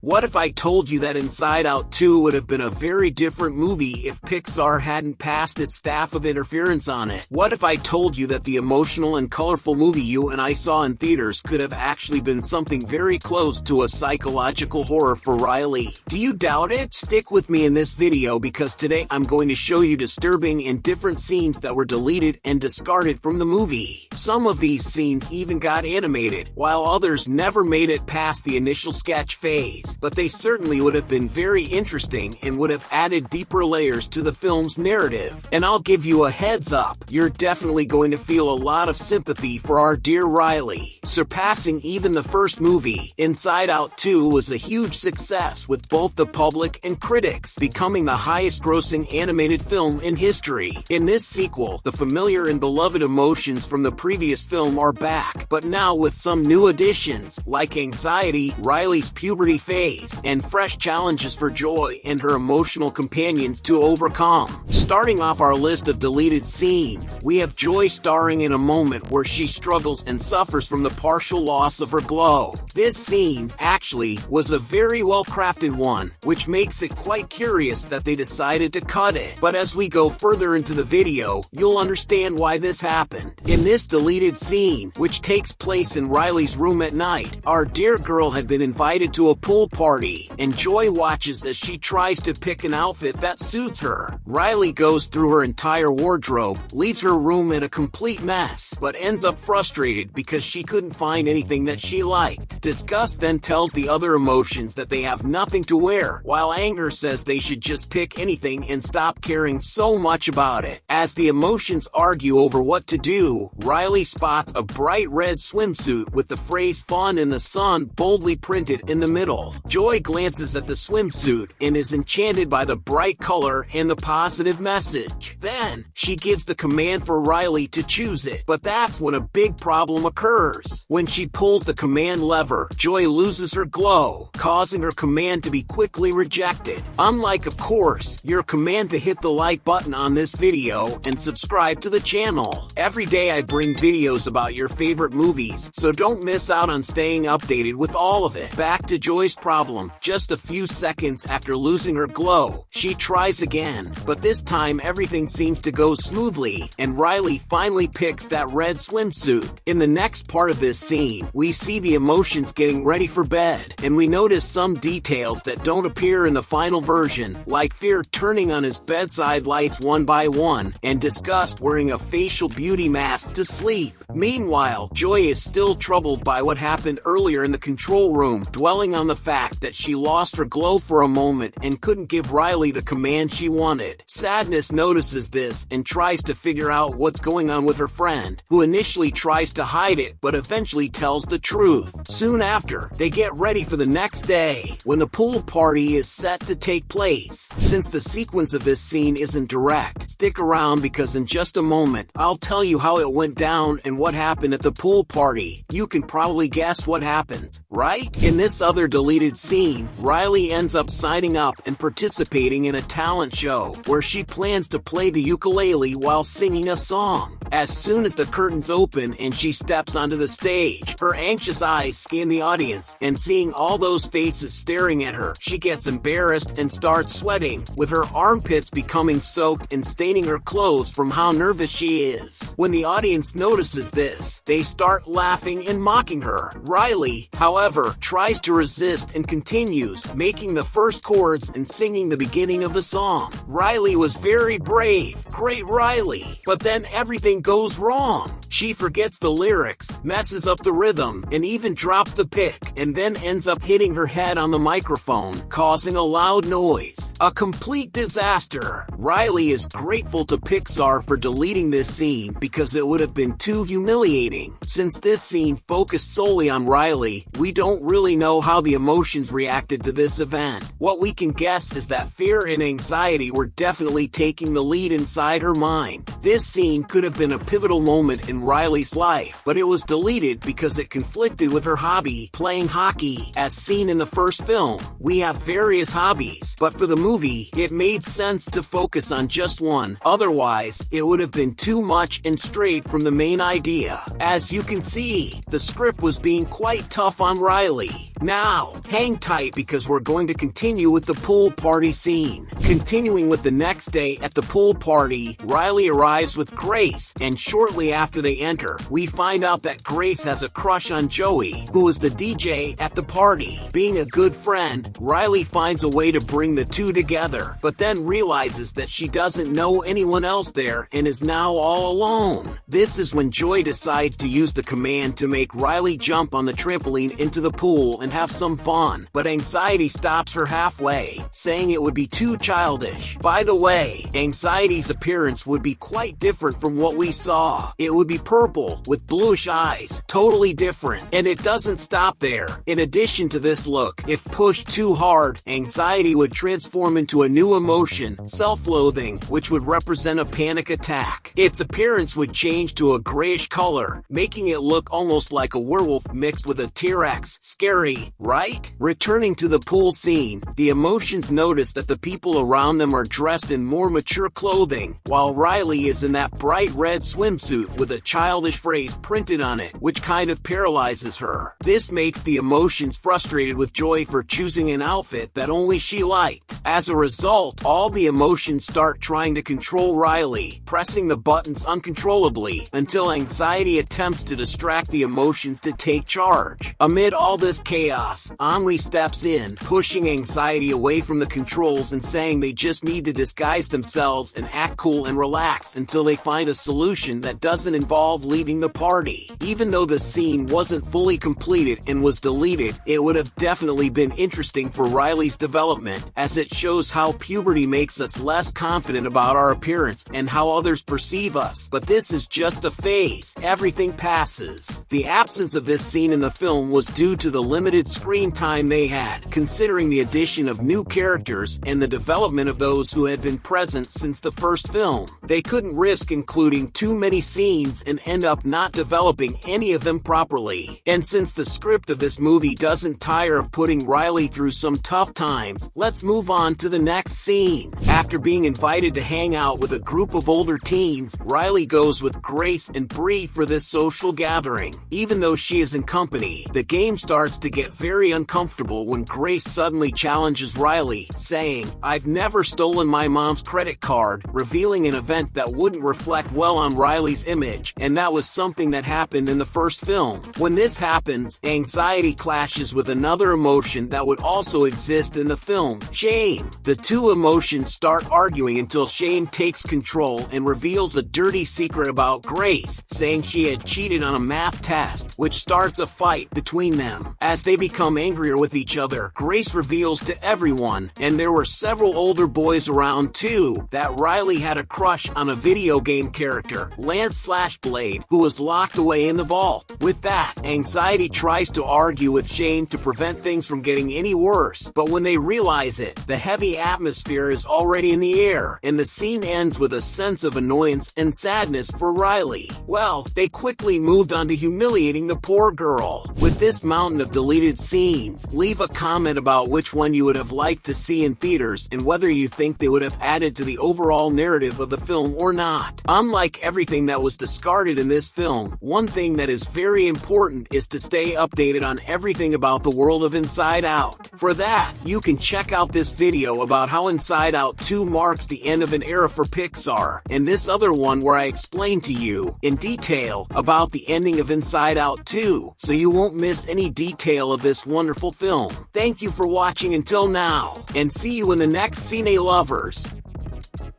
What if I told you that Inside Out 2 would have been a very different movie if Pixar hadn't passed its staff of interference on it? What if I told you that the emotional and colorful movie you and I saw in theaters could have actually been something very close to a psychological horror for Riley? Do you doubt it? Stick with me in this video because today I'm going to show you disturbing and different scenes that were deleted and discarded from the movie. Some of these scenes even got animated, while others never made it past the initial sketch phase, but they certainly would have been very interesting and would have added deeper layers to the film's narrative. And I'll give you a heads up, you're definitely going to feel a lot of sympathy for our dear Riley. Surpassing even the first movie, Inside Out 2 was a huge success with both the public and critics, becoming the highest-grossing animated film in history. In this sequel, the familiar and beloved emotions from the previous film are back, but now with some new additions, like anxiety, Riley's puberty phase, and fresh challenges for Joy and her emotional companions to overcome. Starting off our list of deleted scenes, we have Joy starring in a moment where she struggles and suffers from the partial loss of her glow. This scene, actually, was a very well-crafted one, which makes it quite curious that they decided to cut it. But as we go further into the video, you'll understand why this happened. In this deleted scene, which takes place in Riley's room at night, our dear girl had been invited to a pool party, and Joy watches as she tries to pick an outfit that suits her. Riley goes through her entire wardrobe, leaves her room in a complete mess, but ends up frustrated because she couldn't find anything that she liked. Disgust then tells the other emotions that they have nothing to wear, while anger says they should just pick anything and stop caring so much about it. As the emotions argue over what to do, Riley spots a bright red swimsuit with the phrase "fun in the sun" boldly printed in the middle. Joy glances at the swimsuit and is enchanted by the bright color and the positive message. Then, she gives the command for Riley to choose it, but that's when a big problem occurs. When she pulls the command lever, Joy loses her glow, causing her command to be quickly rejected. Unlike, of course, your command to hit the like button on this video and subscribe to the channel. Every day I bring videos about your favorite movies, so don't miss out on staying updated with all of it. Back to Joy's problem. Just a few seconds after losing her glow, she tries again, but this time everything seems to go smoothly, and Riley finally picks that red swimsuit. In the next part of this scene, we see the emotions getting ready for bed, and we notice some details that don't appear in the final version, like Fear turning on his bedside lights one by one, and Disgust wearing a facial beauty mask to sleep. Meanwhile, Joy is still troubled by what happened earlier in the control room, dwelling on the fact that she lost her glow for a moment and couldn't give Riley the command she wanted. Sadness notices this and tries to figure out what's going on with her friend, who initially tries to hide it but eventually tells the truth. Soon after, they get ready for the next day, when the pool party is set to take place. Since the sequence of this scene isn't direct, stick around because in just a moment, I'll tell you how it went down and what happened at the pool party. You can probably guess what happens, right? In this other deleted scene, Riley ends up signing up and participating in a talent show, where she plans to play the ukulele while singing a song. As soon as the curtains open and she steps onto the stage, her anxious eyes scan the audience, and seeing all those faces staring at her, she gets embarrassed and starts sweating, with her armpits becoming soaked and staining her clothes from how nervous she is. When the audience notices this, they start laughing and mocking her. Riley, however, tries to resist and continues, making the first chords and singing the beginning of the song. Riley was very brave. Great Riley. But then everything goes wrong. She forgets the lyrics, messes up the rhythm, and even drops the pick, and then ends up hitting her head on the microphone, causing a loud noise. A complete disaster. Riley is grateful to Pixar for deleting this scene because it would have been too humiliating. Since this scene focused solely on Riley, we don't really know how the emotions reacted to this event. What we can guess is that fear and anxiety were definitely taking the lead inside her mind. This scene could have been a pivotal moment in Riley's life, but it was deleted because it conflicted with her hobby, playing hockey, as seen in the first film. We have various hobbies, but for the movie, it made sense to focus on just one. Otherwise, it would have been too much and strayed from the main idea. As you can see, the script was being quite tough on Riley. Now, hang tight because we're going to continue with the pool party scene. Continuing with the next day at the pool party, Riley arrives with Grace, and shortly after they enter, we find out that Grace has a crush on Joey, who is the DJ at the party. Being a good friend, Riley finds a way to bring the two together, but then realizes that she doesn't know anyone else there and is now all alone. This is when Joy decides to use the command to make Riley jump on the trampoline into the pool and have some fun, but Anxiety stops her halfway, saying it would be too childish. By the way, Anxiety's appearance would be quite different from what we saw. It would be purple, with bluish eyes, totally different, and it doesn't stop there. In addition to this look, if pushed too hard, Anxiety would transform into a new emotion, self-loathing, which would represent a panic attack. Its appearance would change to a grayish color, making it look almost like a werewolf mixed with a T-Rex. Scary, right? Returning to the pool scene, the emotions notice that the people around them are dressed in more mature clothing, while Riley is in that bright red swimsuit with a childish phrase printed on it, which kind of paralyzes her. This makes the emotions frustrated with Joy for choosing an outfit that only she liked. As a result, all the emotions start trying to control Riley, pressing the buttons uncontrollably, until Anxiety attempts to distract the emotions to take charge. Amid all this chaos, Ennui steps in, pushing Anxiety away from the controls and saying they just need to disguise themselves and act cool and relaxed until they find a solution that doesn't involve leaving the party. Even though the scene wasn't fully completed and was deleted, it would have definitely been interesting for Riley's development, as it shows how puberty makes us less confident about our appearance and how others perceive us. But this is just a phase. Everything passes. The absence of this scene in the film was due to the limited screen time they had, considering the addition of new characters and the development of those who had been present since the first film. They couldn't risk including too many scenes and end up not developing any of them properly. And since the script of this movie doesn't tire of putting Riley through some tough times, let's move on to the next scene. After being invited to hang out with a group of older teens, Riley goes with Grace and Bree for this social gathering. Even though she is in company, the game starts to get very uncomfortable when Grace suddenly challenges Riley, saying, "I've never stolen my mom's credit card," revealing an event that wouldn't reflect well on Riley's image, and that was something that happened in the first film. When this happens, Anxiety clashes with another emotion that would also exist in the film, shame. The two emotions start arguing until shame takes control and reveals a dirty secret about Grace, saying she had cheated on a math test, which starts a fight between them. As they become angrier with each other, Grace reveals to everyone, and there were several older boys around too, that Riley had a crush on a video game character, Lance/Blade, who was locked away in the vault. With that, Anxiety tries to argue with shame to prevent things from getting any worse, but when they realize it, the heavy atmosphere is already in the air, and the scene ends with a sense of annoyance and sadness for Riley. Well, they quickly moved on to humiliating the poor girl. With this mountain of deleted scenes, leave a comment about which one you would have liked to see in theaters and whether you think they would have added to the overall narrative of the film or not. Unlike everything that was discarded in this film, one thing that is very important is to stay updated on everything about the world of Inside Out. For that, you can check out this video about how Inside Out 2 marks the end of an era for Pixar, and this other one where I explain to you, in detail, about the ending of Inside Out 2, so you won't miss any detail of this wonderful film. Thank you for watching until now, and see you in the next Cine Lovers.